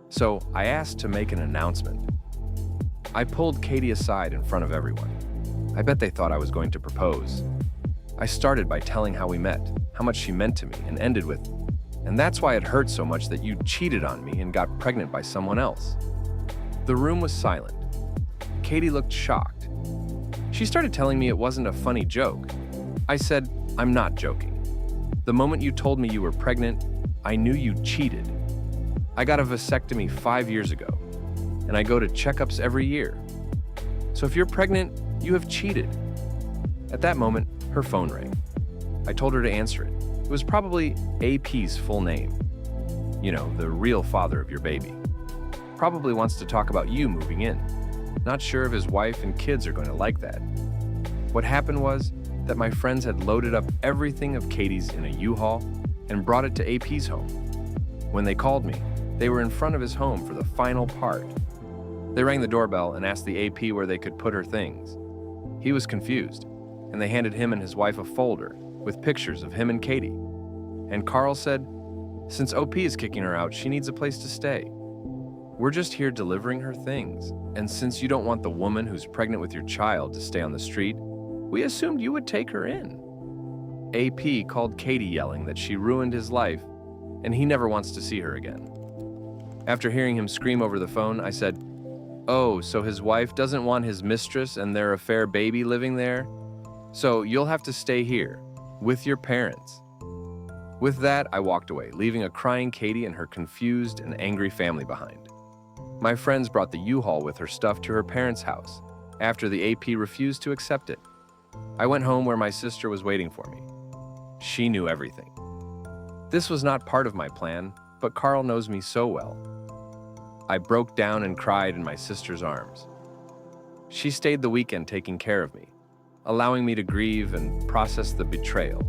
So I asked to make an announcement. I pulled Katie aside in front of everyone. I bet they thought I was going to propose. I started by telling how we met, how much she meant to me, and ended with, "And that's why it hurt so much that you cheated on me and got pregnant by someone else." The room was silent. Katie looked shocked. She started telling me it wasn't a funny joke. I said, "I'm not joking. The moment you told me you were pregnant, I knew you cheated. I got a vasectomy 5 years ago, and I go to checkups every year. So if you're pregnant, you have cheated." At that moment, her phone rang. I told her to answer it. It was probably AP's full name. You know, the real father of your baby. Probably wants to talk about you moving in. Not sure if his wife and kids are going to like that. What happened was that my friends had loaded up everything of Katie's in a U-Haul and brought it to AP's home. When they called me, they were in front of his home for the final part. They rang the doorbell and asked the AP where they could put her things. He was confused, and they handed him and his wife a folder with pictures of him and Katie. And Carl said, "Since OP is kicking her out, she needs a place to stay. We're just here delivering her things, and since you don't want the woman who's pregnant with your child to stay on the street, we assumed you would take her in." AP called Katie yelling that she ruined his life, and he never wants to see her again. After hearing him scream over the phone, I said, "Oh, so his wife doesn't want his mistress and their affair baby living there? So you'll have to stay here, with your parents." With that, I walked away, leaving a crying Katie and her confused and angry family behind. My friends brought the U-Haul with her stuff to her parents' house, after the AP refused to accept it. I went home where my sister was waiting for me. She knew everything. This was not part of my plan, but Carl knows me so well. I broke down and cried in my sister's arms. She stayed the weekend taking care of me, allowing me to grieve and process the betrayal.